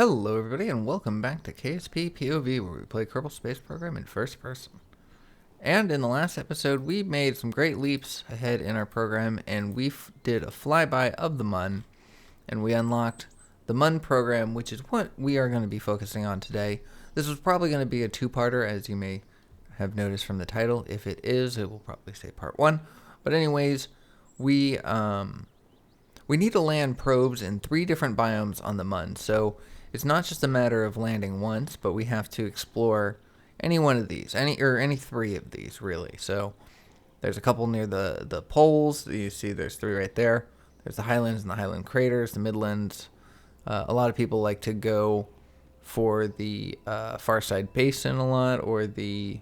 Hello everybody and welcome back to KSP POV, where we play Kerbal Space Program in first person. And in the last episode we made some great leaps ahead in our program, and we did a flyby of the Mun, and we unlocked the Mun program, which is what we are going to be focusing on today. This was probably going to be a two-parter, as you may have noticed from the title. If it is, it will probably say part 1. But anyways, we need to land probes in 3 different biomes on the Mun, so it's not just a matter of landing once, but we have to explore any one of these, any 3 of these, really. So there's a couple near the poles. You see there's 3 right there. There's the highlands and the highland craters, the midlands. A lot of people like to go for the far side basin a lot, or the,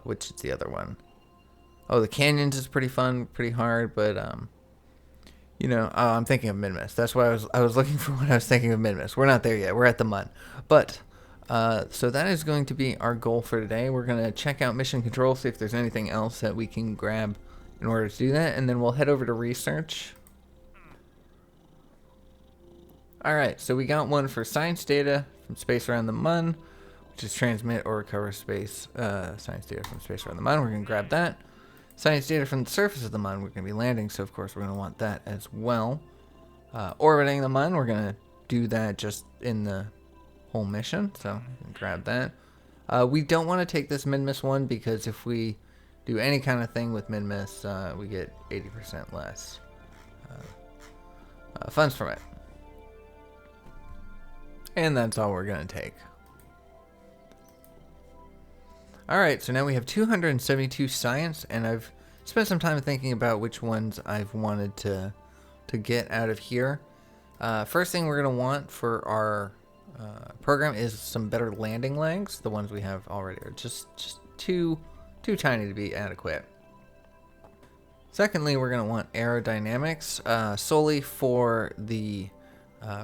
which is the other one? Oh, the canyons is pretty fun, pretty hard, but you know, I'm thinking of Minmus. That's why I was looking for when I was thinking of Minmus. We're not there yet. We're at the Mun. But, so that is going to be our goal for today. We're going to check out mission control, see if there's anything else that we can grab in order to do that, and then we'll head over to research. Alright, so we got one for science data from space around the Mun, which is transmit or recover space, science data from space around the Mun. We're going to grab that. Science data from the surface of the Mun, we're going to be landing, so of course we're going to want that as well. Orbiting the Mun, we're going to do that just in the whole mission, so grab that. We don't want to take this Minmus one, because if we do any kind of thing with Minmus, we get 80% less funds from it. And that's all we're going to take. Alright, so now we have 272 science, and I've spent some time thinking about which ones I've wanted to get out of here. First thing we're going to want for our program is some better landing legs. The ones we have already are just too tiny to be adequate. Secondly, we're going to want aerodynamics, solely for the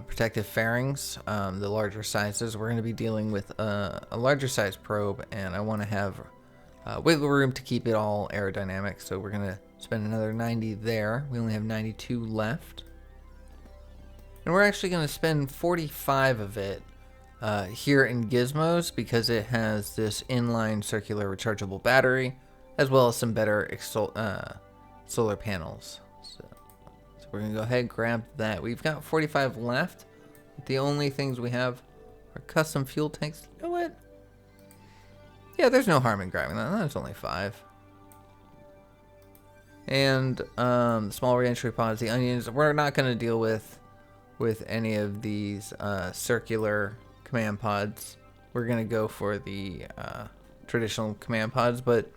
protective fairings, the larger sizes. We're going to be dealing with a larger size probe, and I want to have wiggle room to keep it all aerodynamic, so we're going to spend another 90 there. We only have 92 left. And we're actually going to spend 45 of it here in Gizmos, because it has this inline circular rechargeable battery, as well as some better solar panels. So we're going to go ahead and grab that. We've got 45 left. The only things we have are custom fuel tanks. You know what? Yeah, there's no harm in grabbing that. That's only 5. And the small reentry pods, the onions. We're not going to deal with any of these circular command pods. We're going to go for the traditional command pods, but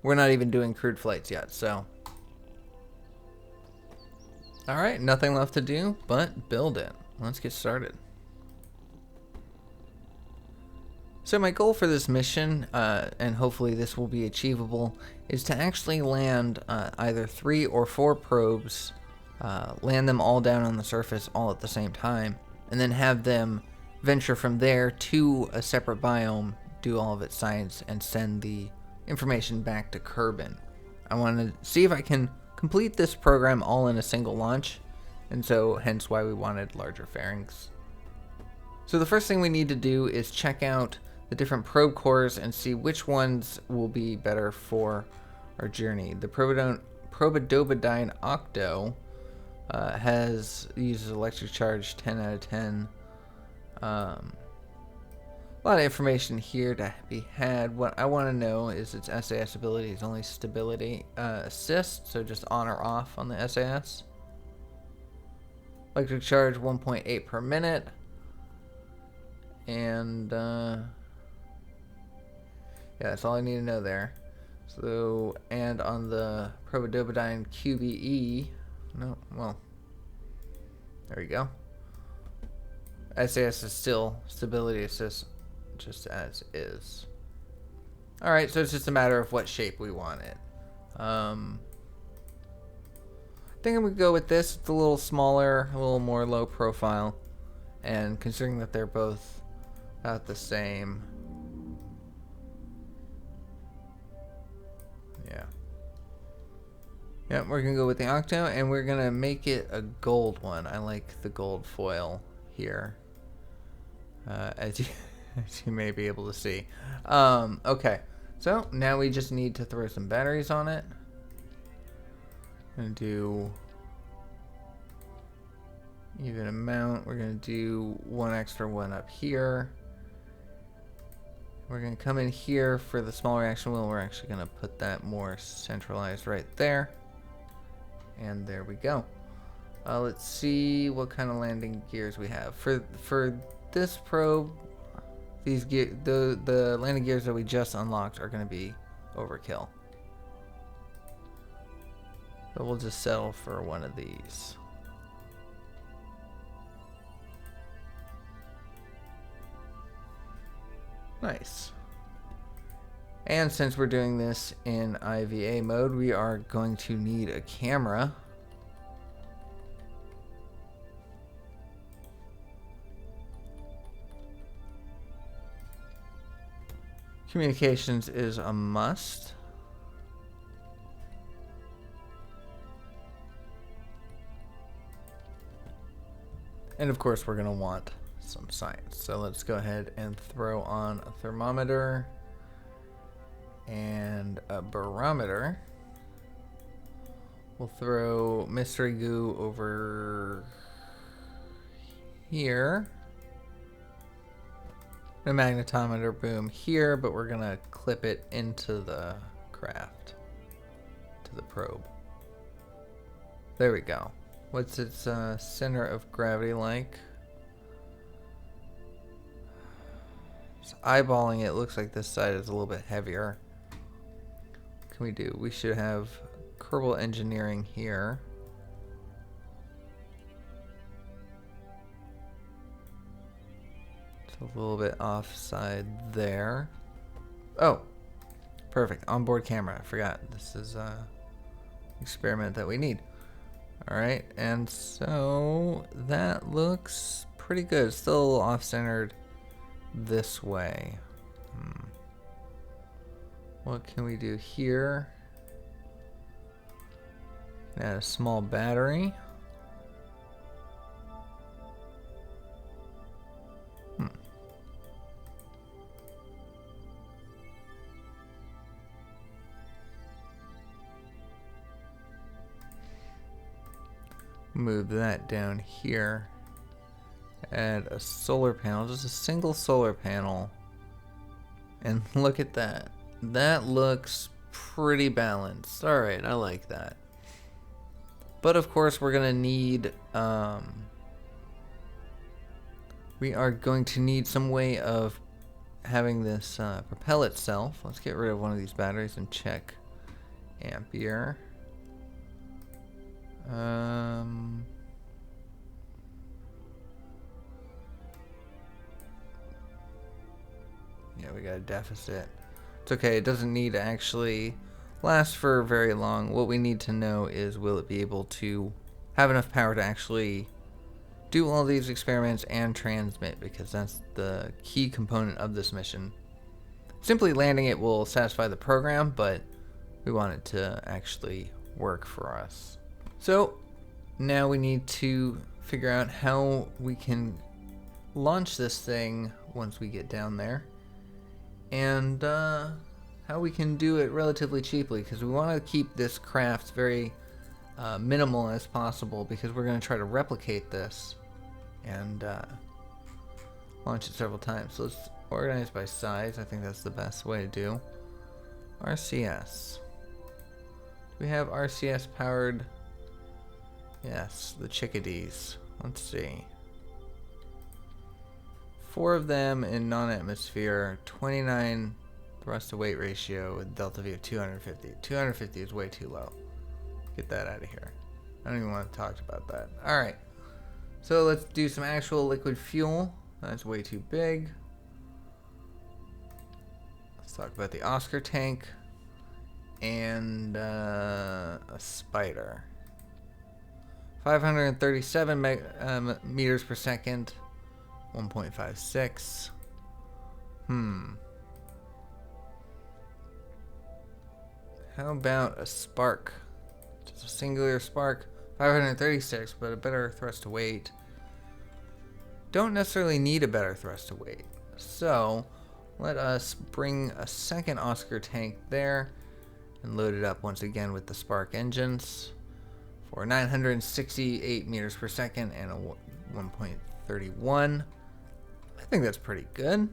we're not even doing crewed flights yet, so. Alright, nothing left to do but build it. Let's get started. So my goal for this mission, and hopefully this will be achievable, is to actually land either 3 or 4 probes, land them all down on the surface all at the same time, and then have them venture from there to a separate biome, do all of its science, and send the information back to Kerbin. I want to see if I can complete this program all in a single launch, and so hence why we wanted larger fairings. So the first thing we need to do is check out the different probe cores and see which ones will be better for our journey. The Probodobodine Octo uses electric charge 10 out of 10. A lot of information here to be had. What I want to know is its SAS ability is only stability assist, so just on or off on the SAS. Electric charge 1.8 per minute. And yeah, that's all I need to know there. So, and on the Probodobodine QBE, no, well, there you go. SAS is still stability assist, just as is. Alright, so it's just a matter of what shape we want it. I think I'm going to go with this. It's a little smaller, a little more low profile. And considering that they're both about the same. Yeah. Yep, we're going to go with the Octo, and we're going to make it a gold one. I like the gold foil here, as you as you may be able to see. Okay, so now we just need to throw some batteries on it. I'm gonna do even amount. We're gonna do one extra one up here. We're gonna come in here for the small reaction wheel. We're actually gonna put that more centralized right there. And there we go. Let's see what kind of landing gears we have. For this probe, these the landing gears that we just unlocked are gonna be overkill. But we'll just settle for one of these. Nice. And since we're doing this in IVA mode, we are going to need a camera. Communications is a must. And of course, we're going to want some science. So let's go ahead and throw on a thermometer and a barometer. We'll throw mystery goo over here. A magnetometer boom here, but we're gonna clip it into the craft, to the probe. There we go. What's its center of gravity like? Just eyeballing it, looks like this side is a little bit heavier. What can we do? We should have Kerbal engineering here. It's a little bit offside there. Oh, perfect. Onboard camera. I forgot. This is an experiment that we need. Alright, and so that looks pretty good. It's still a little off-centered this way. What can we do here? Add a small battery. Move that down here. Add a solar panel, just a single solar panel. And look at that. That looks pretty balanced. Alright, I like that. But of course we're gonna need we are going to need some way of having this propel itself. Let's get rid of one of these batteries and check ampere. Yeah, we got a deficit. It's okay, it doesn't need to actually last for very long. What we need to know is, will it be able to have enough power to actually do all these experiments and transmit, because that's the key component of this mission. Simply landing it will satisfy the program, but we want it to actually work for us. So now we need to figure out how we can launch this thing once we get down there, and how we can do it relatively cheaply, because we want to keep this craft very minimal as possible, because we're going to try to replicate this and launch it several times. So let's organize by size. I think that's the best way to do. RCS. Do we have RCS powered? Yes, the chickadees. Let's see. 4 of them in non-atmosphere, 29 thrust to weight ratio with delta V of 250. 250 is way too low. Get that out of here. I don't even want to talk about that. Alright. So let's do some actual liquid fuel. That's way too big. Let's talk about the Oscar tank and a spider. 537 meters per second. 1.56. How about a spark? Just a singular spark. 536, but a better thrust to weight. don't necessarily need a better thrust to weight. So let us bring a second Oscar tank there and load it up once again with the Spark engines for 968 meters per second and a 1.31. I think that's pretty good.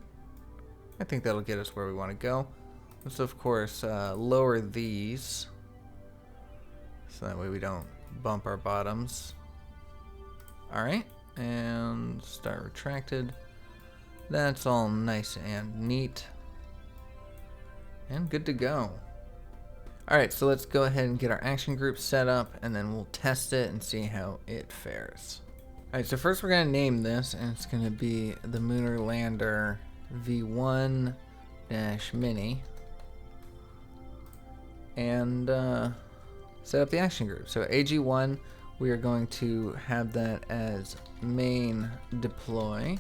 I think that'll get us where we want to go. Let's of course lower these so that way we don't bump our bottoms. Alright, and start retracted. That's all nice and neat and good to go. Alright, so let's go ahead and get our action group set up and then we'll test it and see how it fares. Alright, so first we're going to name this, and it's going to be the Mun Lander V1-Mini. And set up the action group. So AG1, we are going to have that as main deploy.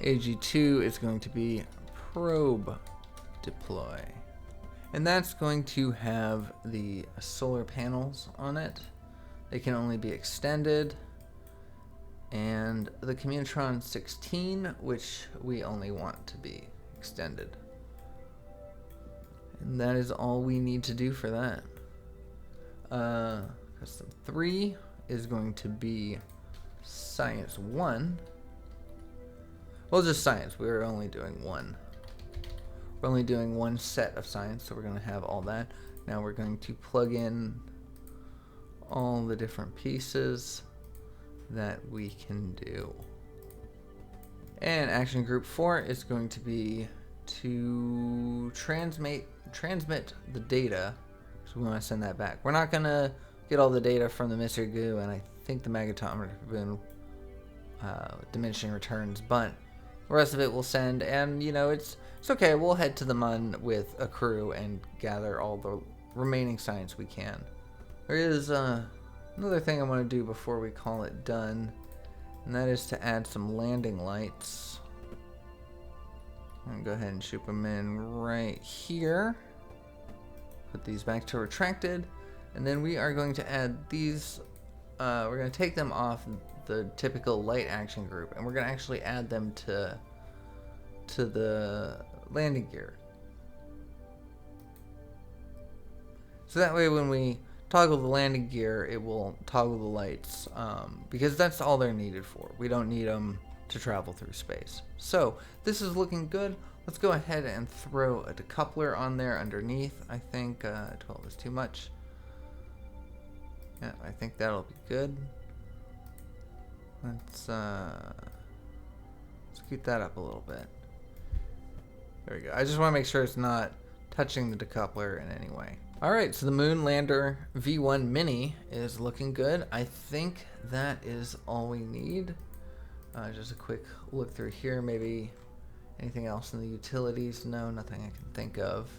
AG2 is going to be probe deploy. And that's going to have the solar panels on it. They can only be extended. And the Communitron 16, which we only want to be extended. And that is all we need to do for that. Custom 3 is going to be Science 1. Well, just Science. We're only doing one. We're only doing one set of Science, so we're going to have all that. Now we're going to plug in all the different pieces that we can do. And action group 4 is going to be to transmit the data, so we want to send that back. We're not going to get all the data from the mystery goo, and I think the magnetometer boon diminishing returns, but the rest of it we'll send, and you know, it's okay. We'll head to the Mun with a crew and gather all the remaining science we can. There is another thing I want to do before we call it done, and that is to add some landing lights. I'm going to go ahead and shoot them in right here. Put these back to retracted, and then we are going to add these. We're going to take them off the typical light action group, and we're going to actually add them to the landing gear. So that way when we toggle the landing gear, it will toggle the lights, because that's all they're needed for. We don't need them to travel through space. So this is looking good. Let's go ahead and throw a decoupler on there underneath. I think 12 is too much. Yeah, I think that'll be good. Let's scoot that up a little bit. There we go. I just want to make sure it's not touching the decoupler in any way. Alright, so the Mun Lander V1-Mini is looking good. I think that is all we need. Just a quick look through here. Maybe anything else in the utilities? No, nothing I can think of.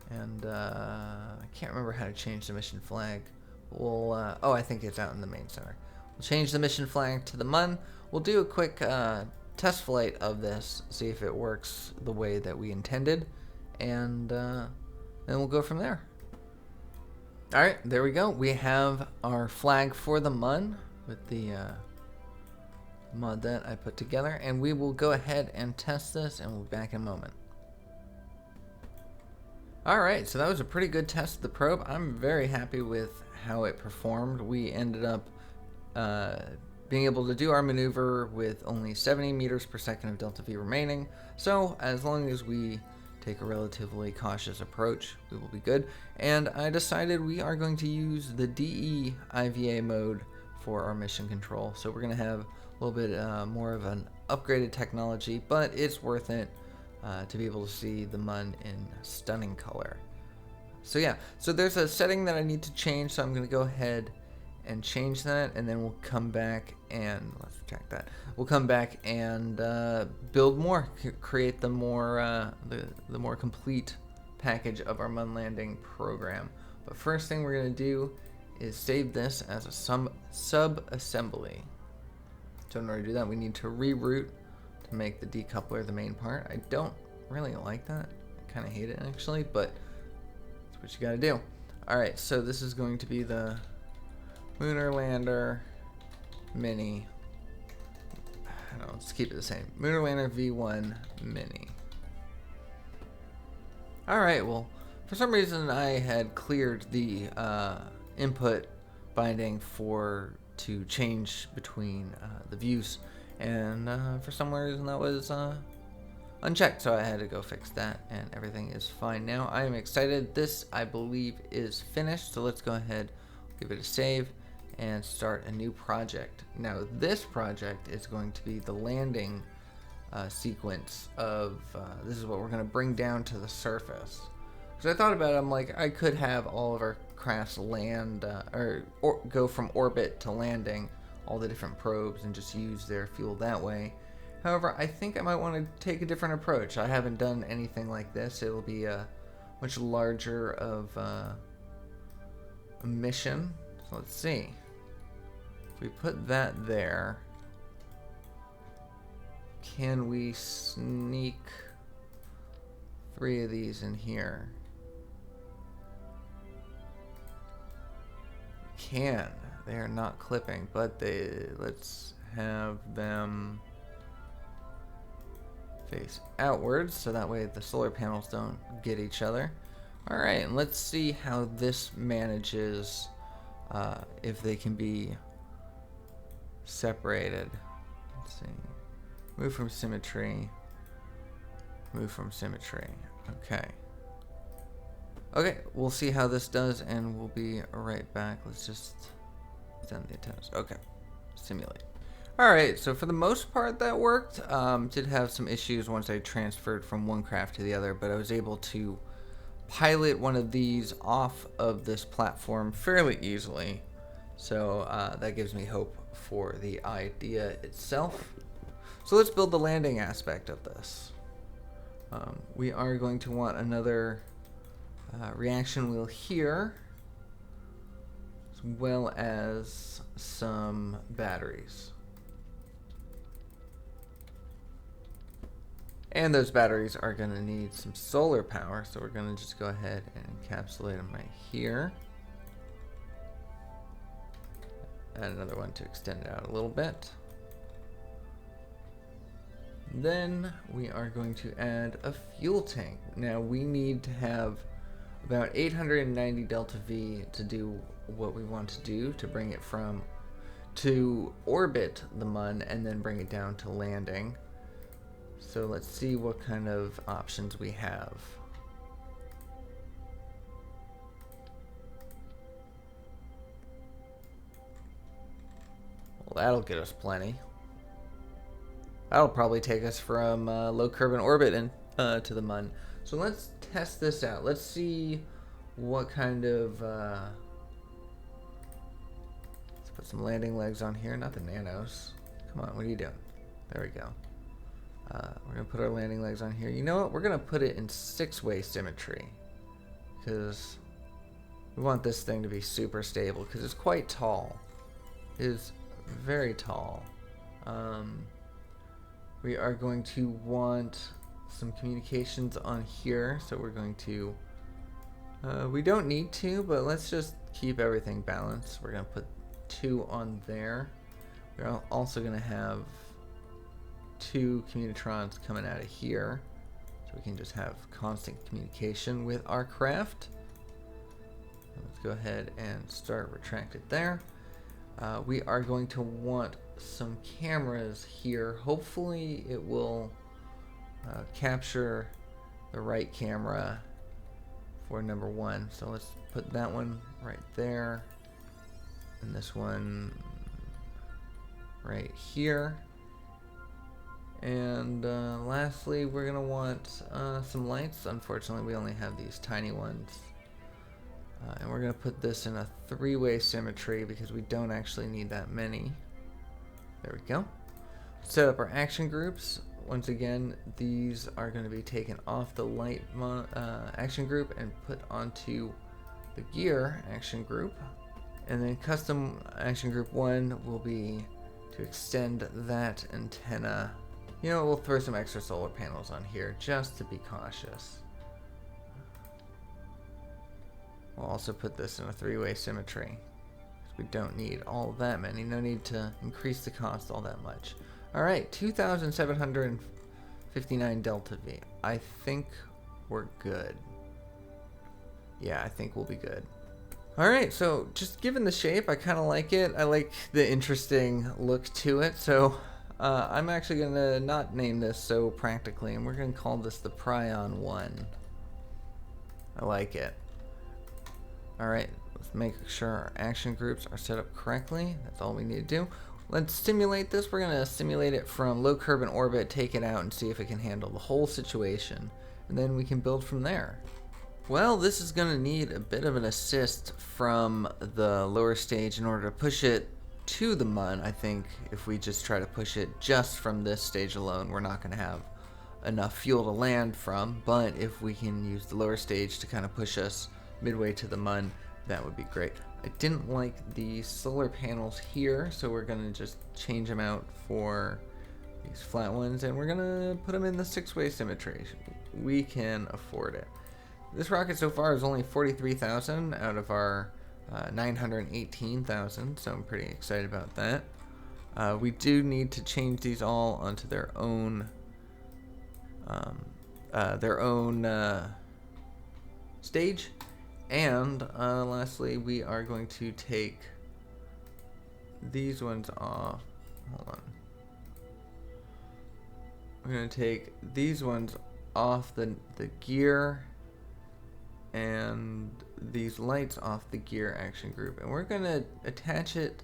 And I can't remember how to change the mission flag. We'll, oh, I think it's out in the main center. We'll change the mission flag to the Mun. We'll do a quick test flight of this, see if it works the way that we intended, and then we'll go from there. Alright, there we go. We have our flag for the Mun with the mod that I put together, and we will go ahead and test this, and we'll be back in a moment. Alright, so that was a pretty good test of the probe. I'm very happy with how it performed. We ended up being able to do our maneuver with only 70 meters per second of delta V remaining. So as long as we take a relatively cautious approach, we will be good. And I decided we are going to use the DE IVA mode for our mission control. So we're going to have a little bit more of an upgraded technology, but it's worth it to be able to see the Mun in stunning color. So yeah, so there's a setting that I need to change, so I'm going to go ahead and change that, and then we'll come back and let's check that. We'll come back and build more, create the more the more complete package of our Mun Landing program. But first thing we're going to do is save this as a sub-assembly. So in order to do that, we need to reroute to make the decoupler the main part. I don't really like that. I kind of hate it actually, but that's what you got to do. All right, so this is going to be the Mun Lander Mini. no, let's keep it the same. Moonlander V1 Mini. Alright, well, for some reason I had cleared the input binding to change between the views, and for some reason that was unchecked, so I had to go fix that, and everything is fine now. I am excited. This, I believe, is finished, so let's go ahead, give it a save, and start a new project. Now, this project is going to be the landing sequence of, this is what we're going to bring down to the surface. So I thought about it, I'm like, I could have all of our crafts land, or go from orbit to landing, all the different probes, and just use their fuel that way. However, I think I might want to take a different approach. I haven't done anything like this. It'll be a much larger of a mission. So let's see. If we put that there, can we sneak 3 of these in here? Can. They are not clipping, but let's have them face outwards, so that way the solar panels don't get each other. Alright, and let's see how this manages, if they can be separated. Let's see. Move from symmetry. Move from symmetry. Okay. Okay, we'll see how this does, and we'll be right back. Let's just send the antennas. Okay. Simulate. Alright, so for the most part that worked. Did have some issues once I transferred from one craft to the other, but I was able to pilot one of these off of this platform fairly easily. So that gives me hope for the idea itself. So let's build the landing aspect of this. We are going to want another reaction wheel here, as well as some batteries. And those batteries are going to need some solar power, so we're going to just go ahead and encapsulate them right here. Add another one to extend it out a little bit. Then we are going to add a fuel tank. Now we need to have about 890 delta V to do what we want to do, to bring it to orbit the Mun and then bring it down to landing. So let's see what kind of options we have. Well, that'll get us plenty. That'll probably take us from low curve in orbit and to the Mun. So let's test this out. Let's see what kind of... let's put some landing legs on here, not the nanos. Come on, what are you doing? There we go. We're going to put our landing legs on here. You know what? We're going to put it in 6-way symmetry, because we want this thing to be super stable, because it's quite tall. It is very tall. We are going to want some communications on here, so we're going to... we don't need to, but let's just keep everything balanced. We're going to put 2 on there. We're also going to have 2 communitrons coming out of here, so we can just have constant communication with our craft. Let's go ahead and start retracted there. We are going to want some cameras here. Hopefully it will capture the right camera for number 1. So let's put that one right there, and this one right here. And lastly, we're going to want some lights. Unfortunately, we only have these tiny ones. And we're going to put this in a 3-way symmetry, because we don't actually need that many. There we go. Set up our action groups. Once again, these are going to be taken off the light action group and put onto the gear action group. And then custom action group 1 will be to extend that antenna. You know, we'll throw some extra solar panels on here just to be cautious. We'll also put this in a 3-way symmetry, because we don't need all that many. No need to increase the cost all that much. All right, 2,759 delta V. I think we're good. Yeah, I think we'll be good. All right, so just given the shape, I kind of like it. I like the interesting look to it. So I'm actually going to not name this so practically, and we're going to call this the Prion 1. I like it. All right, let's make sure our action groups are set up correctly. That's all we need to do. Let's simulate this. We're going to simulate it from low curve and orbit, take it out, and see if it can handle the whole situation. And then we can build from there. Well, this is going to need a bit of an assist from the lower stage in order to push it to the Mun. I think if we just try to push it just from this stage alone, we're not going to have enough fuel to land from. But if we can use the lower stage to kind of push us midway to the Mun, that would be great. I didn't like the solar panels here, so we're going to just change them out for these flat ones, and we're going to put them in the 6-way symmetry. We can afford it. This rocket so far is only 43,000 out of our 918,000, so I'm pretty excited about that. We do need to change these all onto their own stage. And lastly, we are going to take these ones off. Hold on. We're going to take these ones off the gear and these lights off the gear action group, and we're going to attach it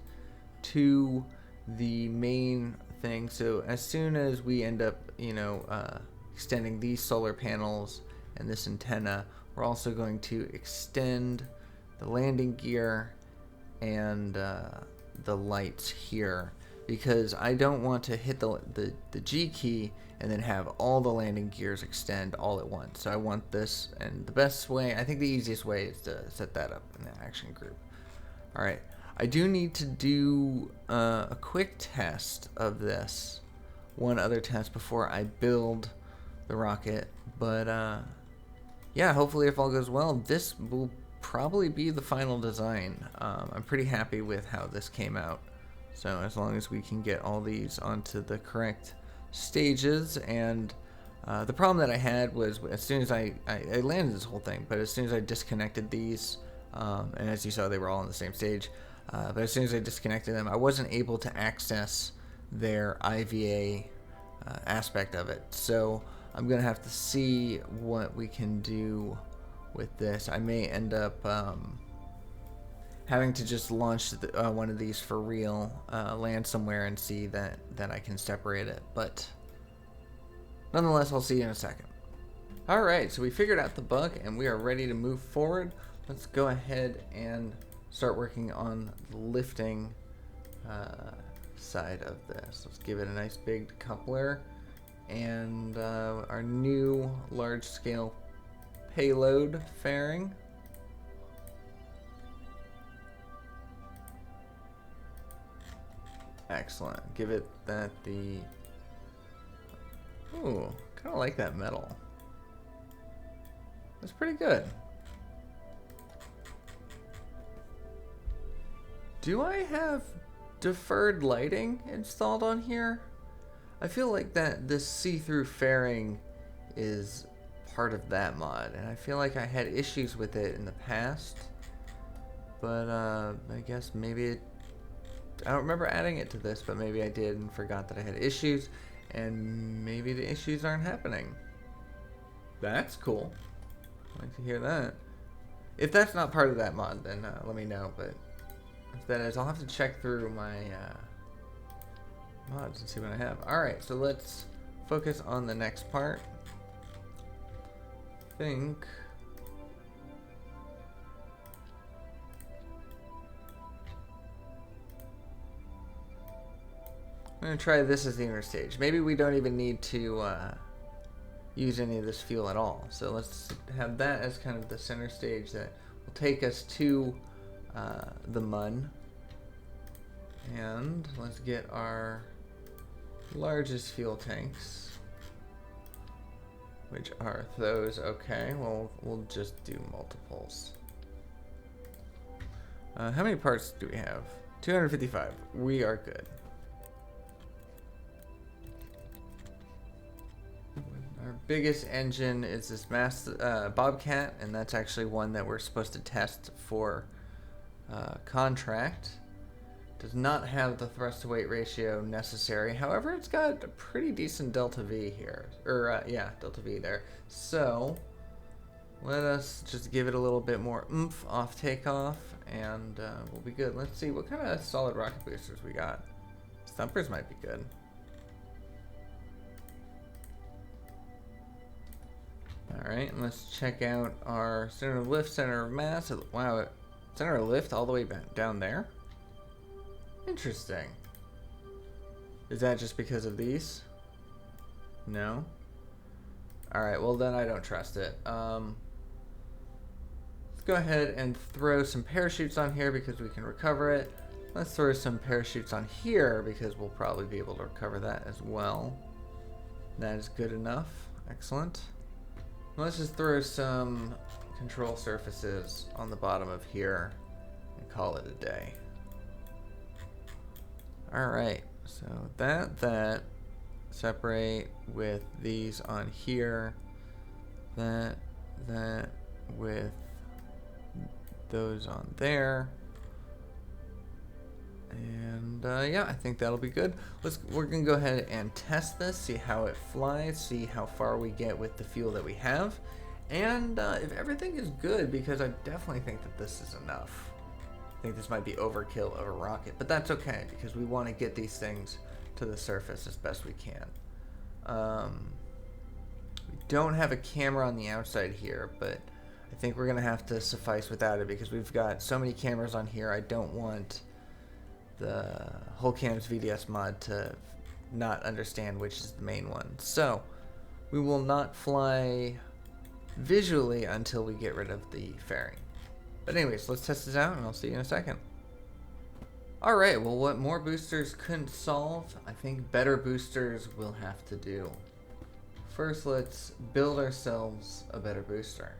to the main thing. So as soon as we end up, extending these solar panels and this antenna, we're also going to extend the landing gear and the lights here, because I don't want to hit the G key and then have all the landing gears extend all at once. So I want this, and the best way, I think the easiest way, is to set that up in the action group. All right, I do need to do a quick test of this, one other test before I build the rocket, but yeah, hopefully if all goes well, this will probably be the final design. I'm pretty happy with how this came out. So as long as we can get all these onto the correct stages, and the problem that I had was as soon as I landed this whole thing, but as soon as I disconnected these, and as you saw, they were all on the same stage, but as soon as I disconnected them, I wasn't able to access their IVA aspect of it. So I'm gonna have to see what we can do with this. I may end up having to just launch one of these for real, land somewhere and see that I can separate it. But nonetheless, I'll see you in a second. Alright, so we figured out the bug and we are ready to move forward. Let's go ahead and start working on the lifting side of this. Let's give it a nice big coupler and our new large-scale payload fairing. Excellent. Give it that the... Ooh, kind of like that metal. That's pretty good. Do I have deferred lighting installed on here? I feel like that this see-through fairing is part of that mod, and I feel like I had issues with it in the past, but I guess maybe it, I don't remember adding it to this, but maybe I did and forgot that I had issues, and maybe the issues aren't happening. That's cool. I'd like to hear that. If that's not part of that mod, then let me know, but if that is, I'll have to check through my mods and see what I have. Alright, so let's focus on the next part. I think I'm going to try this as the inner stage. Maybe we don't even need to use any of this fuel at all. So let's have that as kind of the center stage that will take us to the Mun. And let's get our largest fuel tanks, which are those. Okay, well, we'll just do multiples. How many parts do we have? 255. We are good. biggest engine is this Bobcat, and that's actually one that we're supposed to test for contract. Does not have the thrust to weight ratio necessary. However, it's got a pretty decent delta V here. Yeah, delta V there. So let us just give it a little bit more oomph off takeoff, and we'll be good. Let's see what kind of solid rocket boosters we got. Thumpers might be good. Alright, and let's check out our center of lift, center of mass. Wow, center of lift all the way back down there? Interesting. Is that just because of these? No? Alright, well then I don't trust it. Let's go ahead and throw some parachutes on here because we can recover it. Let's throw some parachutes on here because we'll probably be able to recover that as well. That is good enough. Excellent. Let's just throw some control surfaces on the bottom of here and call it a day. Alright, so that separate with these on here, that with those on there, and yeah, I think that'll be good. We're gonna go ahead and test this, see how it flies, see how far we get with the fuel that we have, and if everything is good, because I definitely think that this is enough. I think this might be overkill of a rocket, but that's okay because we want to get these things to the surface as best we can. We don't have a camera on the outside here, but I think we're gonna have to suffice without it because we've got so many cameras on here. I don't want the whole cam's VDS mod to not understand which is the main one. So we will not fly visually until we get rid of the fairing. But anyways, let's test this out and I'll see you in a second. Alright, well what more boosters couldn't solve, I think better boosters will have to do. First, let's build ourselves a better booster.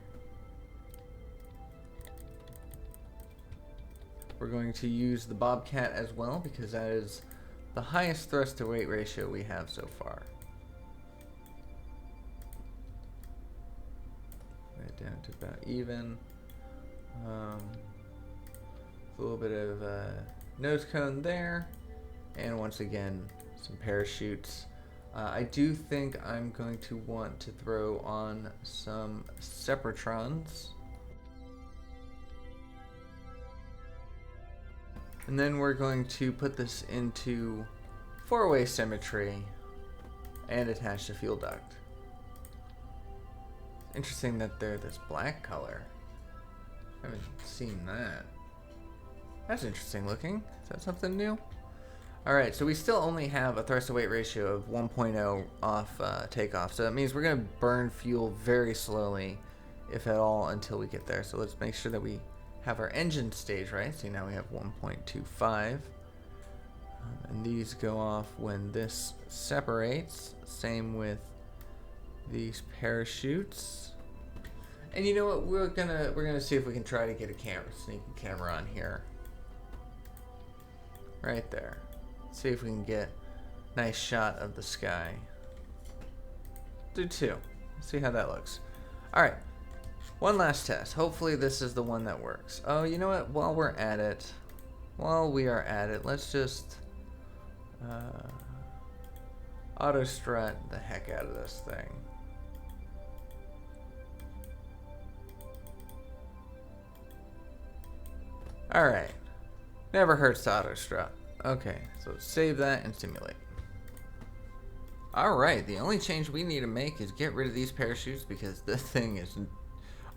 We're going to use the Bobcat as well because that is the highest thrust to weight ratio we have so far. Right down to about even. A little bit of nose cone there, and once again some parachutes. I do think I'm going to want to throw on some Separatrons, and then we're going to put this into 4-way symmetry and attach the fuel duct. Interesting that they're this black color. I haven't seen that. That's interesting looking. Is that something new? Alright, so we still only have a thrust to weight ratio of 1.0 off takeoff. So that means we're going to burn fuel very slowly, if at all, until we get there. So let's make sure that we have our engine stage right. See, now we have 1.25. And these go off when this separates. Same with these parachutes. And you know what? We're gonna see if we can try to get a sneak a camera on here. Right there. See if we can get a nice shot of the sky. Do two. See how that looks. Alright. One last test. Hopefully this is the one that works. Oh, you know what? While we are at it, let's just auto strut the heck out of this thing. Alright. Never hurts to auto strut. Okay, so save that and simulate. Alright, the only change we need to make is get rid of these parachutes because this thing is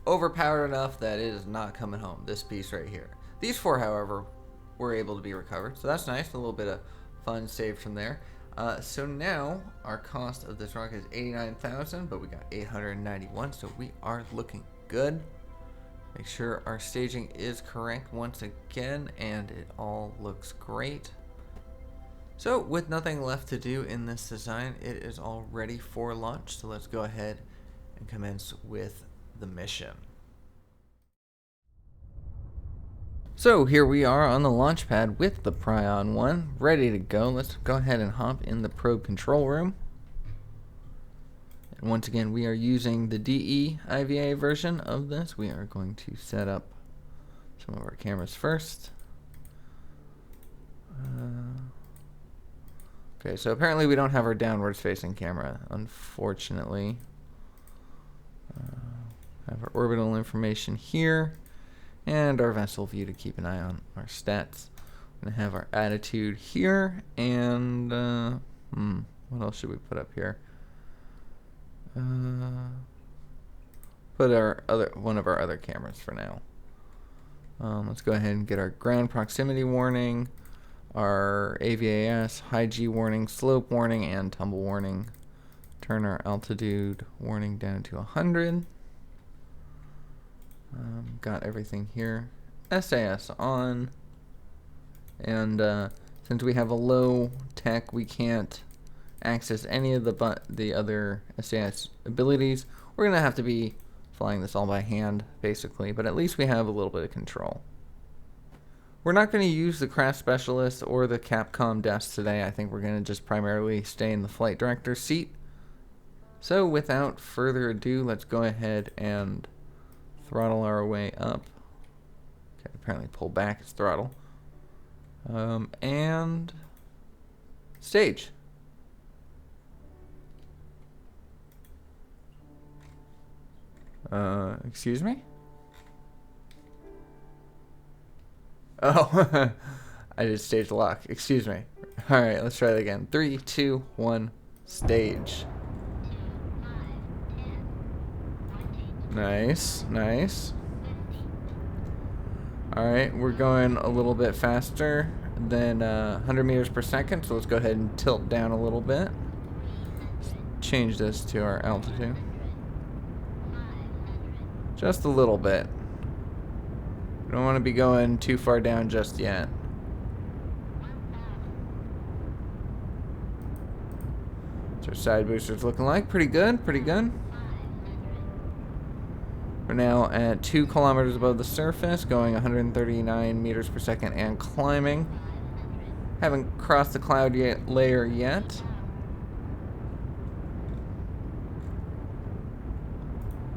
overpowered enough that it is not coming home. This piece right here. These four, however, were able to be recovered, so that's nice. A little bit of fun saved from there. So now our cost of this rocket is 89,000, but we got 891, so we are looking good. Make sure our staging is correct once again, and it all looks great. So with nothing left to do in this design, it is all ready for launch. So let's go ahead and commence with the mission. So here we are on the launch pad with the Prion 1 ready to go. Let's go ahead and hop in the probe control room. And once again, we are using the DE IVA version of this. We are going to set up some of our cameras first. Okay, so apparently we don't have our downwards facing camera, unfortunately. Have our orbital information here, and our vessel view to keep an eye on our stats. We're gonna have our attitude here, and what else should we put up here? Put our one of our other cameras for now. Let's go ahead and get our ground proximity warning, our AVAS, high G warning, slope warning, and tumble warning. Turn our altitude warning down to 100. Got everything here. SAS on. And since we have a low tech, we can't access any of the other SAS abilities. We're going to have to be flying this all by hand, basically, but at least we have a little bit of control. We're not going to use the craft specialist or the Capcom desk today. I think we're going to just primarily stay in the flight director's seat. So without further ado, let's go ahead and throttle our way up. Okay, apparently pull back is throttle. And stage. Excuse me? Oh, I did stage lock. Excuse me. Alright, let's try that again. 3, 2, 1, stage. Nice, nice. Alright, we're going a little bit faster than 100 meters per second, so let's go ahead and tilt down a little bit. Change this to our altitude. Just a little bit. We don't want to be going too far down just yet. What's our side boosters looking like? Pretty good, pretty good. We're now at 2 kilometers above the surface, going 139 meters per second and climbing. Haven't crossed the cloud layer yet.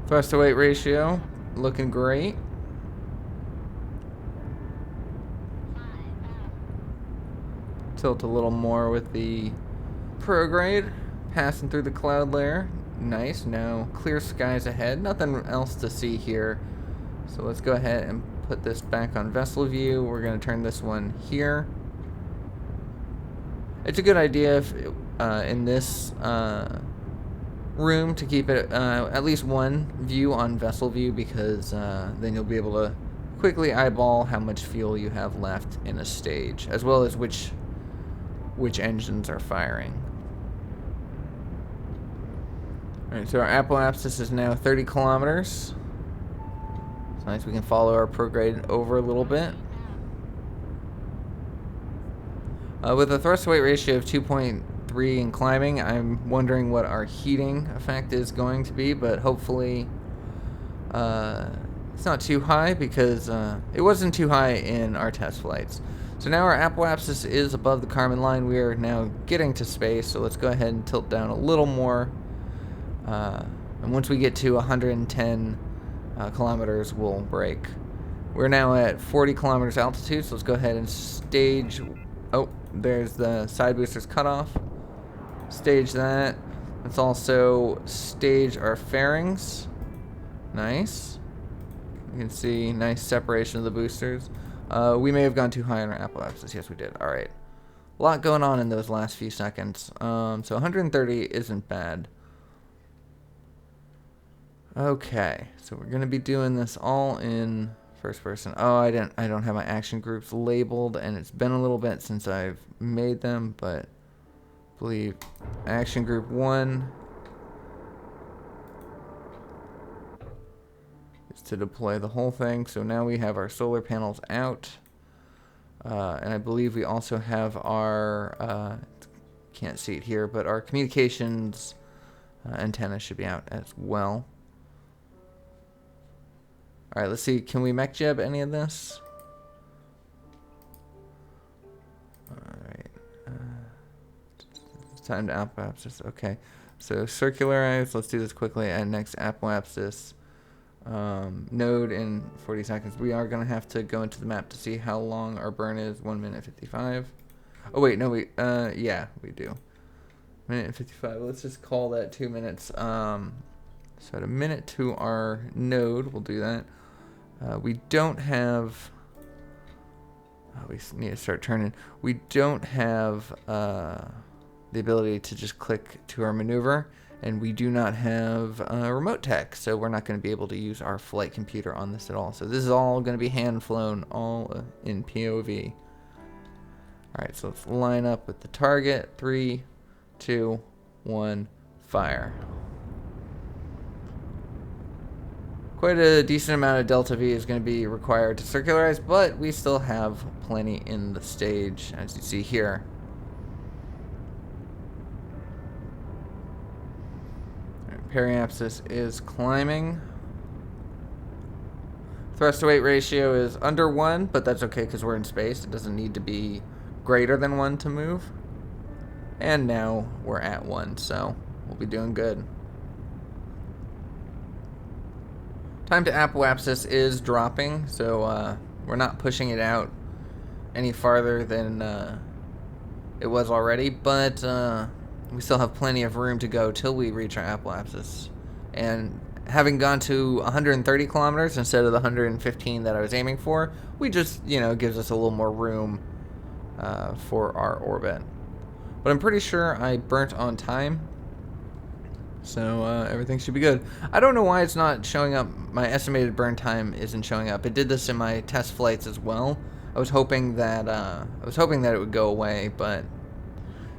Thrust to weight ratio looking great. Tilt a little more with the prograde, passing through the cloud layer. Nice. Now clear skies ahead. Nothing else to see here. So let's go ahead and put this back on vessel view. We're going to turn this one here. It's a good idea if, in this room to keep it at least one view on vessel view, because then you'll be able to quickly eyeball how much fuel you have left in a stage, as well as which engines are firing. Alright, so our apoapsis is now 30 kilometers. It's nice we can follow our prograde over a little bit. With a thrust to weight ratio of 2.3 in climbing, I'm wondering what our heating effect is going to be, but hopefully it's not too high, because it wasn't too high in our test flights. So now our apoapsis is above the Kármán line. We are now getting to space, so let's go ahead and tilt down a little more. And once we get to 110 kilometers, we'll brake. We're now at 40 kilometers altitude, so let's go ahead and stage. Oh, there's the side boosters cut off. Stage that. Let's also stage our fairings. Nice. You can see nice separation of the boosters. We may have gone too high on our apoapsis. Yes, we did. All right. A lot going on in those last few seconds. So 130 isn't bad. Okay, so we're gonna be doing this all in first person. Oh, I don't have my action groups labeled, and it's been a little bit since I've made them, but I believe action group 1 is to deploy the whole thing. So now we have our solar panels out, and I believe we also have our can't see it here, but our communications antenna should be out as well. Alright, let's see. Can we mech jeb any of this? Alright. Time to apoapsis. Okay. So circularize, let's do this quickly. And next apoapsis node in 40 seconds. We are gonna have to go into the map to see how long our burn is. 1 minute 55. Oh wait, no, yeah, we do. Minute and 55. Let's just call that 2 minutes. So at a minute to our node, we'll do that. We don't have. Oh, we need to start turning. We don't have the ability to just click to our maneuver, and we do not have remote tech, so we're not going to be able to use our flight computer on this at all. So this is all going to be hand flown, all in POV. All right, so let's line up with the target. 3, 2, 1, fire. Quite a decent amount of delta V is going to be required to circularize, but we still have plenty in the stage, as you see here. Right, periapsis is climbing. Thrust to weight ratio is under 1, but that's okay because we're in space. It doesn't need to be greater than 1 to move. And now we're at 1, so we'll be doing good. Time to apoapsis is dropping, so we're not pushing it out any farther than it was already, but we still have plenty of room to go till we reach our apoapsis. And having gone to 130 kilometers instead of the 115 that I was aiming for, we just, gives us a little more room for our orbit. But I'm pretty sure I burnt on time, so everything should be good. I don't know why it's not showing up. My estimated burn time isn't showing up. It did this in my test flights as well. I was hoping that it would go away, but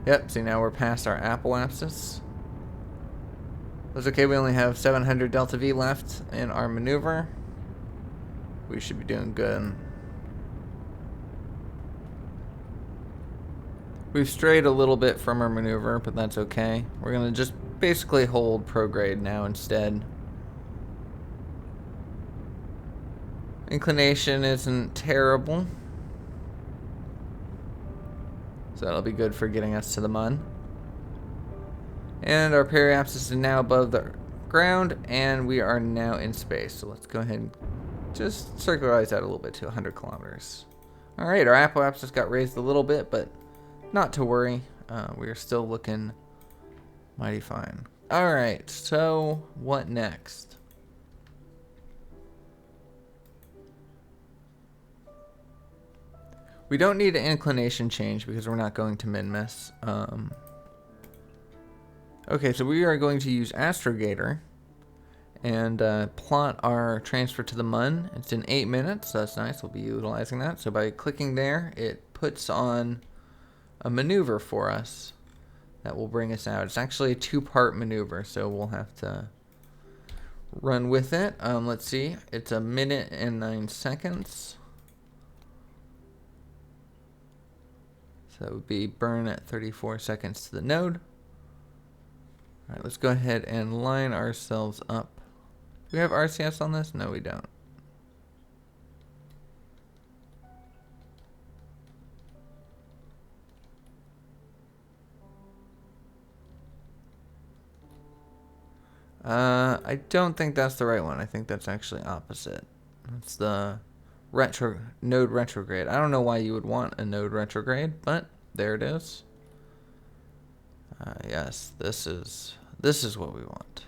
yep. See, now we're past our apoapsis. That's okay. We only have 700 delta V left in our maneuver. We should be doing good. We've strayed a little bit from our maneuver, but that's okay. We're gonna just basically hold prograde now instead. Inclination isn't terrible, so that'll be good for getting us to the Mun. And our periapsis is now above the ground, and we are now in space. So let's go ahead and just circularize that a little bit to 100 kilometers. All right, our apoapsis got raised a little bit, but not to worry. We are still looking mighty fine. All right, so what next? We don't need an inclination change because we're not going to min-miss. Okay, so we are going to use Astrogator and plot our transfer to the Mun. It's in 8 minutes, so that's nice. We'll be utilizing that. So by clicking there, it puts on a maneuver for us that will bring us out. It's actually a 2-part maneuver, so we'll have to run with it. Let's see. It's 1 minute and 9 seconds. So that would be burn at 34 seconds to the node. All right, let's go ahead and line ourselves up. Do we have RCS on this? No, we don't. I don't think that's the right one. I think that's actually opposite. That's the node retrograde. I don't know why you would want a node retrograde, but there it is. Yes, this is what we want.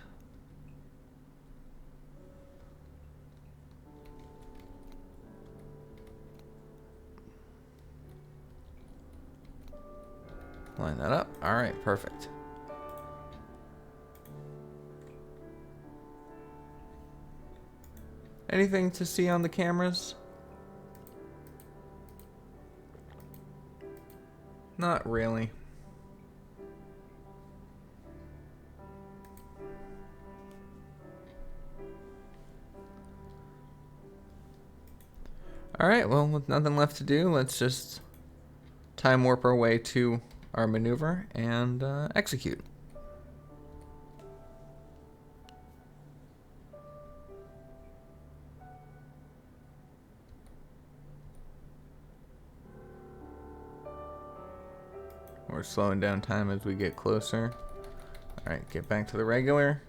Line that up. All right, perfect. Anything to see on the cameras? Not really. Alright, well, with nothing left to do, let's just time warp our way to our maneuver and execute. We're slowing down time as we get closer. Alright, get back to the regular.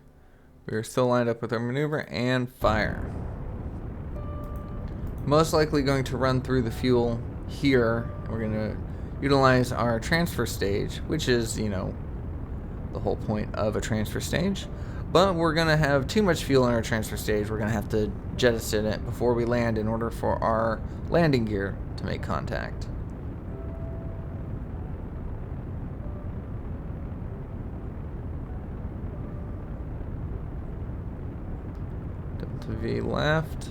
We're still lined up with our maneuver and fire. Most likely going to run through the fuel here. We're going to utilize our transfer stage, which is, you know, the whole point of a transfer stage. But we're going to have too much fuel in our transfer stage. We're going to have to jettison it before we land in order for our landing gear to make contact. Delta V left.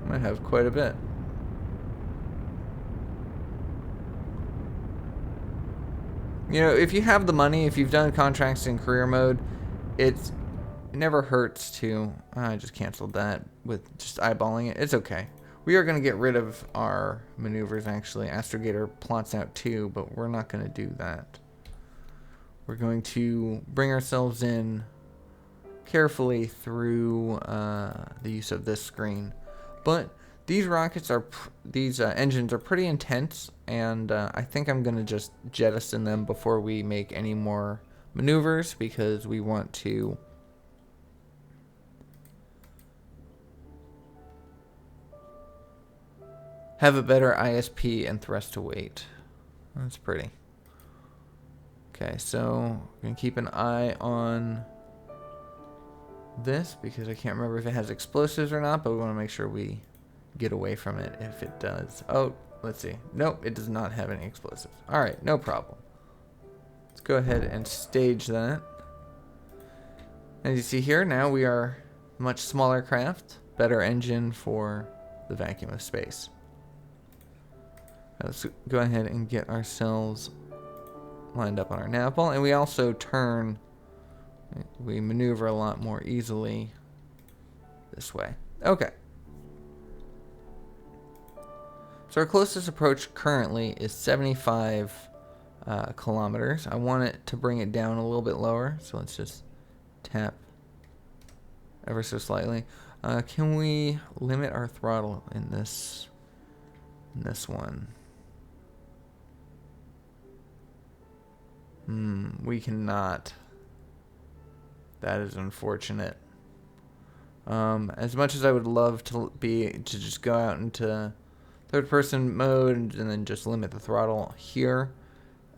Might have quite a bit. You know, if you have the money, if you've done contracts in career mode, it never hurts to... I just canceled that with just eyeballing it. It's okay. We are going to get rid of our maneuvers, actually. Astrogator plots out 2, but we're not going to do that. We're going to bring ourselves in carefully through the use of this screen. But these rockets are... these engines are pretty intense, and I think I'm going to just jettison them before we make any more maneuvers, because we want to have a better ISP and thrust to weight. That's pretty. Okay, so I'm going to keep an eye on this, because I can't remember if it has explosives or not, but we want to make sure we get away from it if it does. Oh, let's see. Nope, it does not have any explosives. Alright, no problem. Let's go ahead and stage that. As you see here, now we are a much smaller craft, better engine for the vacuum of space. Let's go ahead and get ourselves lined up on our nav ball, and we also turn, we maneuver a lot more easily this way. Okay. So our closest approach currently is 75 kilometers. I want it to bring it down a little bit lower, so let's just tap ever so slightly. Can we limit our throttle in this one? We cannot. That is unfortunate. As much as I would love to just go out into third person mode and then just limit the throttle here,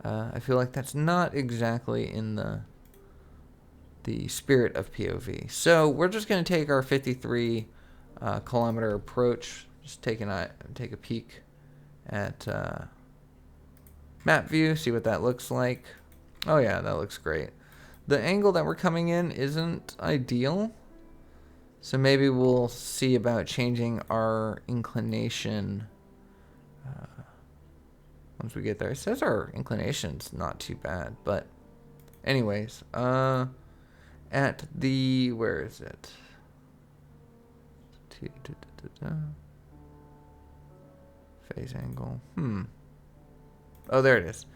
I feel like that's not exactly in the spirit of POV. So we're just going to take our 53 kilometer approach, just take a peek at map view, see what that looks like. Oh yeah, that looks great. The angle that we're coming in isn't ideal, so maybe we'll see about changing our inclination once we get there. It says our inclination's not too bad, but anyways, at the, where is it? Phase angle. Oh, there it is.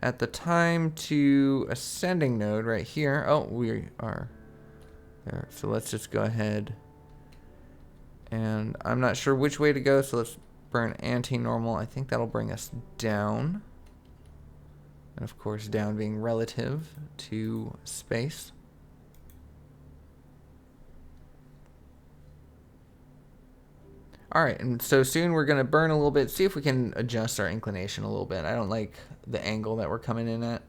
At the time to ascending node right here. Oh, we are there. So let's just go ahead. And I'm not sure which way to go, so let's burn anti-normal. I think that'll bring us down. And of course, down being relative to space. Alright, and so soon we're going to burn a little bit, see if we can adjust our inclination a little bit. I don't like the angle that we're coming in at.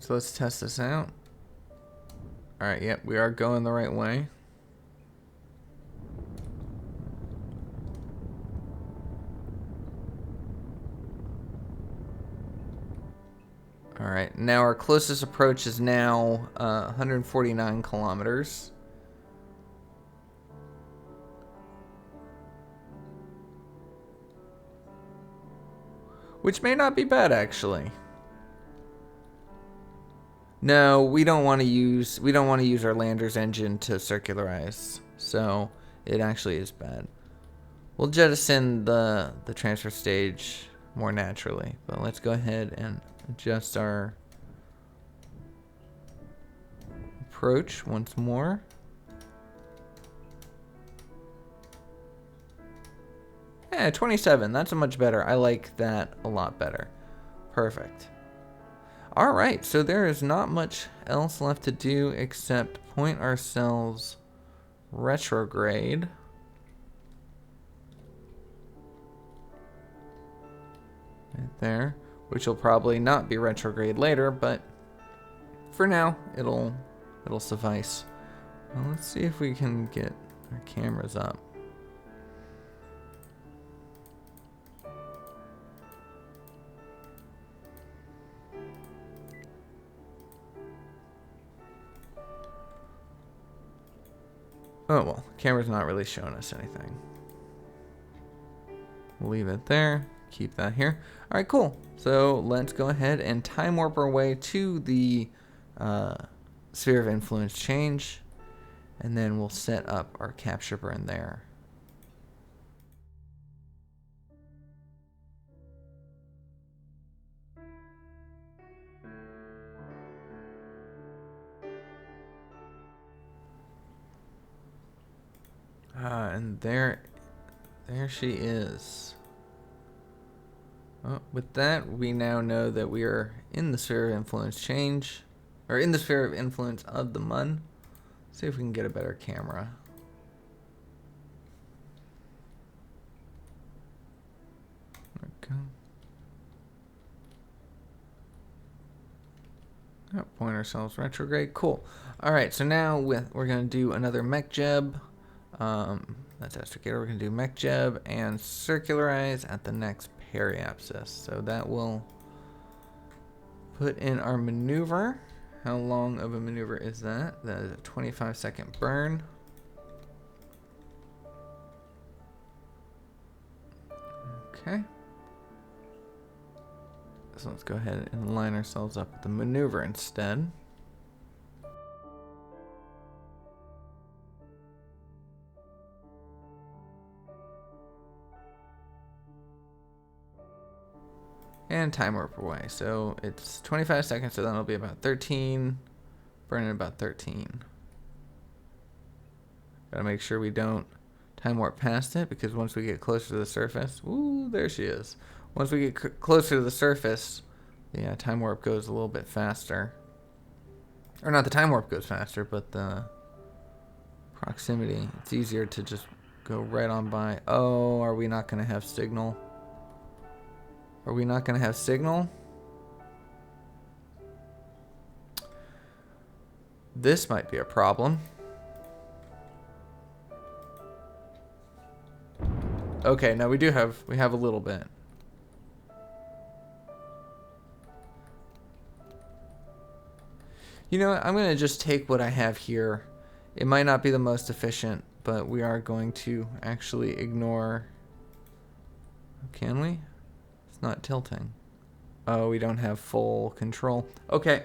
So let's test this out. Alright, yep, we are going the right way. Alright, now our closest approach is now 149 kilometers. Which may not be bad, actually. No, we don't want to use our lander's engine to circularize, so it actually is bad. we'll jettison the transfer stage more naturally. But let's go ahead and adjust our approach once more. Yeah, 27. That's a much better. I like that a lot better. Perfect. All right, so there is not much else left to do except point ourselves retrograde. Right there, which will probably not be retrograde later, but for now, it'll suffice. Well, let's see if we can get our cameras up. Oh, well, camera's not really showing us anything. We'll leave it there. Keep that here. All right, cool. So let's go ahead and time warp our way to the sphere of influence change, and then we'll set up our capture burn there. And there she is. Well, with that, we now know that we are in the sphere of influence change, or in the sphere of influence of the Mun. Let's see if we can get a better camera. Okay. Oh, point ourselves retrograde. Cool. All right, so now we're going to do another mech jeb. That's astrogate. We're going to do mech jeb and circularize at the next periapsis. So that will put in our maneuver. How long of a maneuver is that? That is a 25-second burn. Okay. So let's go ahead and line ourselves up with the maneuver instead. And time warp away. So it's 25 seconds, so that'll be about 13. Burning about 13. Gotta make sure we don't time warp past it, because once we get closer to the surface, ooh, there she is. Once we get closer to the surface, the time warp goes a little bit faster. Or not the time warp goes faster, but the proximity. It's easier to just go right on by. Oh, are we not gonna have signal? Are we not going to have signal? This might be a problem. Okay, now we have a little bit. You know what? I'm going to just take what I have here. It might not be the most efficient, but we are going to actually ignore. Can we? Not tilting. Oh, we don't have full control. Okay,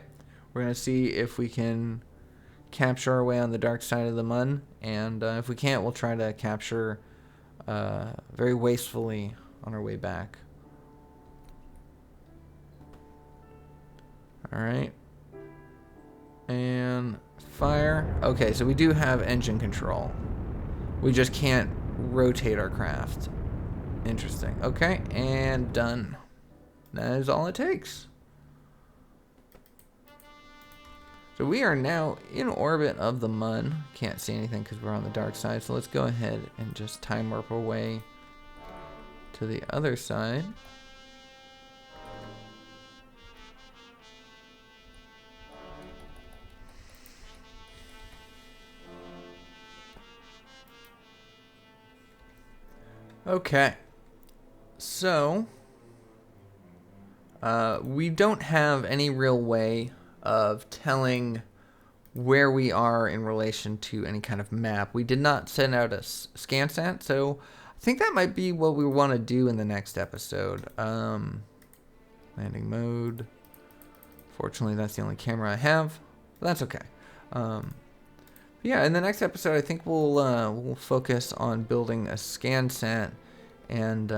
we're gonna see if we can capture our way on the dark side of the Mun, and if we can't, we'll try to capture very wastefully on our way back. All right, and fire. Okay, so we do have engine control. We just can't rotate our craft. Interesting. Okay, and done. That is all it takes. So we are now in orbit of the Mun. Can't see anything because we're on the dark side. So let's go ahead and just time warp our way to the other side. Okay. So, we don't have any real way of telling where we are in relation to any kind of map. We did not send out a ScanSat, so I think that might be what we want to do in the next episode. Landing mode. Fortunately, that's the only camera I have, but that's okay. Yeah, in the next episode, I think we'll focus on building a scan set and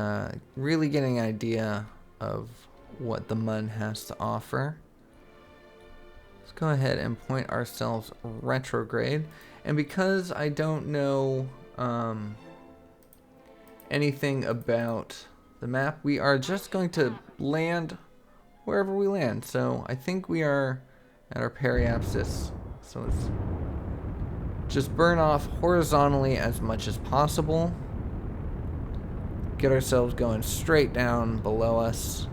really getting an idea of what the Mun has to offer. Let's go ahead and point ourselves retrograde. And because I don't know anything about the map, we are just going to land wherever we land. So I think we are at our periapsis. So let's just burn off horizontally as much as possible. Get ourselves going straight down below us.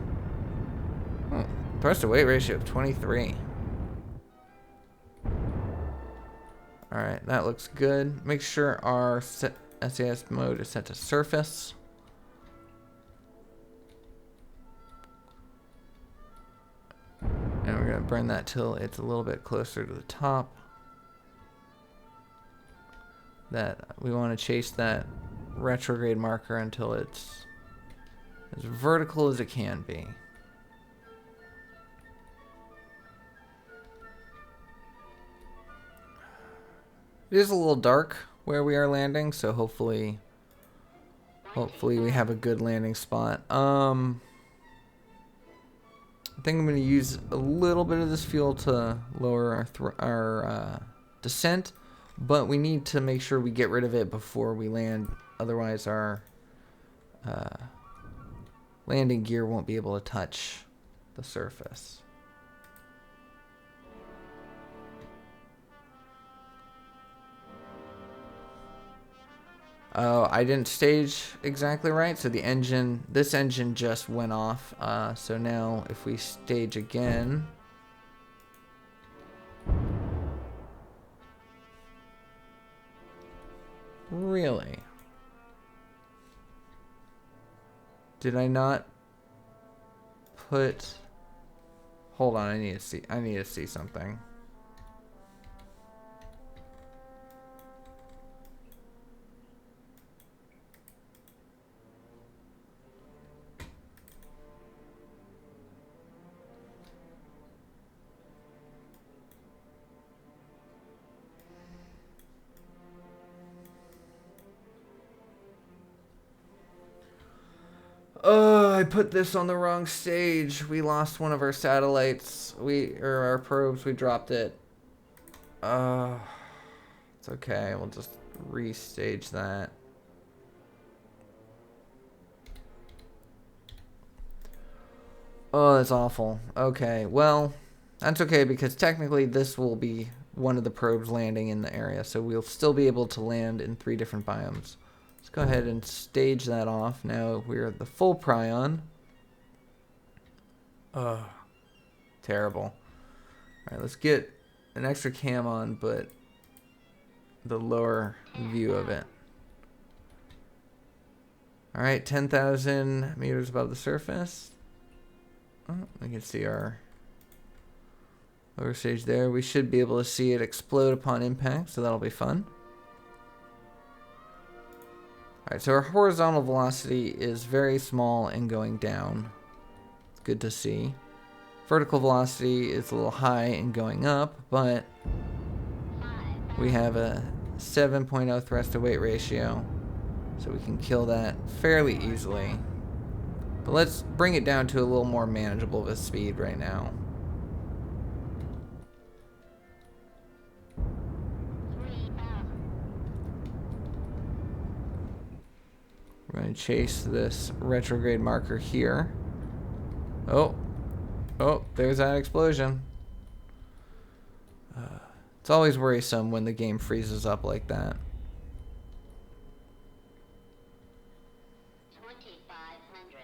Oh, thrust to weight ratio of 23. Alright, that looks good. Make sure our SAS mode is set to surface. And we're going to burn that till it's a little bit closer to the top. That we want to chase that retrograde marker until it's as vertical as it can be. It is a little dark where we are landing, so hopefully we have a good landing spot. I think I'm going to use a little bit of this fuel to lower our descent, but we need to make sure we get rid of it before we land. Otherwise, our landing gear won't be able to touch the surface. Oh, I didn't stage exactly right, so this engine just went off. So now if we stage again, really? Did I not put? Hold on, I need to see something. Oh, I put this on the wrong stage. We lost one of our satellites. Or our probes, we dropped it. It's okay. We'll just restage that. Oh, that's awful. Okay, well, that's okay because technically this will be one of the probes landing in the area, so we'll still be able to land in 3 different biomes. Let's go ahead and stage that off. Now we're at the full prion. Ugh. Terrible. Alright, let's get an extra cam on, but the lower view of it. Alright, 10,000 meters above the surface. Oh, we can see our lower stage there. We should be able to see it explode upon impact, so that'll be fun. Alright, so our horizontal velocity is very small and going down. It's good to see. Vertical velocity is a little high and going up, but we have a 7.0 thrust to weight ratio, so we can kill that fairly easily. But let's bring it down to a little more manageable of a speed right now. We're going to chase this retrograde marker here. Oh, there's that explosion. It's always worrisome when the game freezes up like that. 2,500.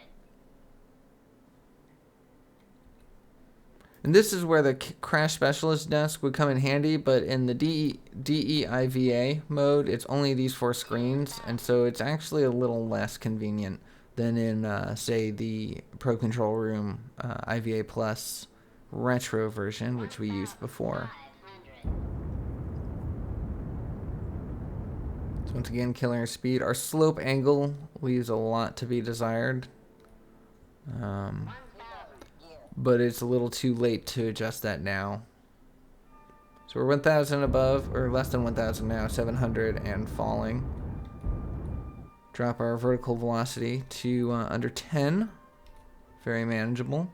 And this is where the crash specialist desk would come in handy, but in the DEIVA mode, it's only these 4 screens, and so it's actually a little less convenient than in, say, the Pro Control Room IVA Plus Retro version, which we used before. So once again, killing our speed. Our slope angle leaves a lot to be desired. But it's a little too late to adjust that now. So we're 1,000 above, or less than 1,000 now, 700 and falling. Drop our vertical velocity to under 10. Very manageable.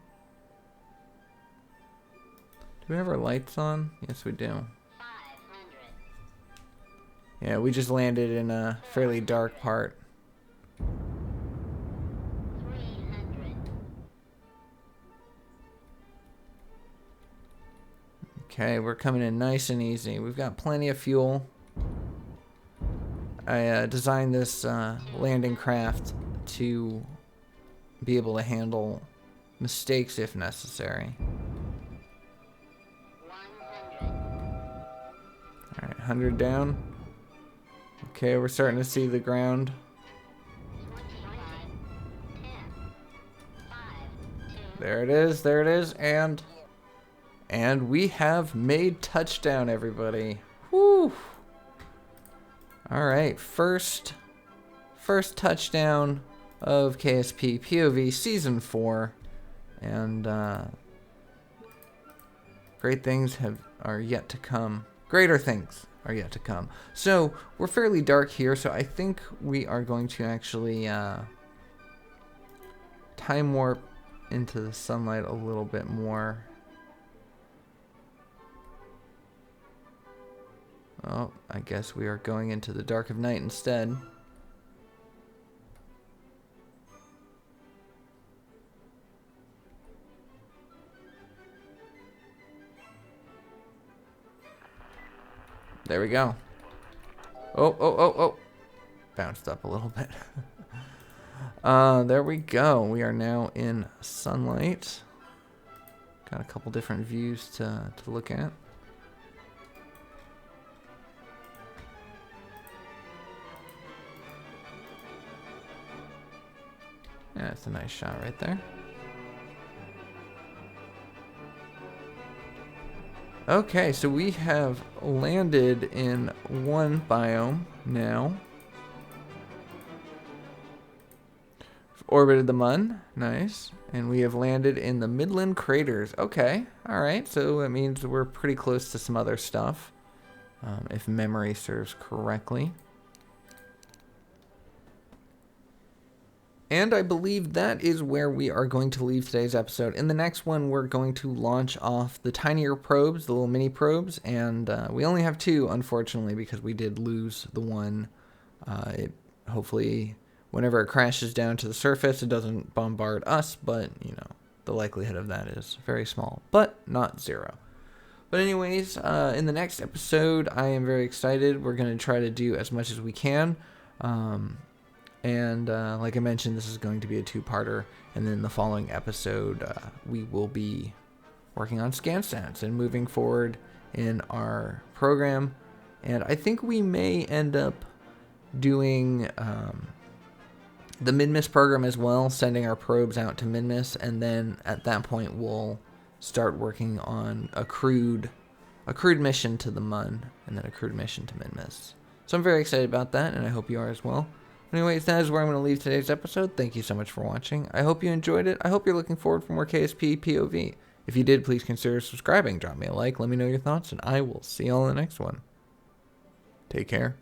Do we have our lights on? Yes, we do. Yeah, we just landed in a fairly dark part. Okay, we're coming in nice and easy. We've got plenty of fuel. I designed this landing craft to be able to handle mistakes if necessary. Alright, 100 down. Okay, we're starting to see the ground. There it is, there it is, and we have made touchdown, everybody. Woo! Alright, first touchdown of KSP POV Season 4, and great things are yet to come. Greater things are yet to come. So, we're fairly dark here, so I think we are going to actually time warp into the sunlight a little bit more. Oh, I guess we are going into the dark of night instead. There we go. Oh. Bounced up a little bit. There we go. We are now in sunlight. Got a couple different views to look at. Yeah, that's a nice shot right there. Okay, so we have landed in one biome now. Orbited the Mun, nice. And we have landed in the Midland Craters. Okay, alright, so that means we're pretty close to some other stuff, if memory serves correctly. And I believe that is where we are going to leave today's episode. In the next one, we're going to launch off the tinier probes, the little mini probes, and we only have two, unfortunately, because we did lose the one. Hopefully, whenever it crashes down to the surface, it doesn't bombard us, but, you know, the likelihood of that is very small, but not zero. But anyways, in the next episode, I am very excited. We're going to try to do as much as we can. And like I mentioned, this is going to be a two-parter, and then the following episode, we will be working on scan stats and moving forward in our program. And I think we may end up doing the Minmus program as well, sending our probes out to Minmus, and then at that point we'll start working on a crewed mission to the Mun, and then a crewed mission to Minmus. So I'm very excited about that, and I hope you are as well. Anyways, that is where I'm going to leave today's episode. Thank you so much for watching. I hope you enjoyed it. I hope you're looking forward for more KSP POV. If you did, please consider subscribing. Drop me a like. Let me know your thoughts, and I will see you all in the next one. Take care.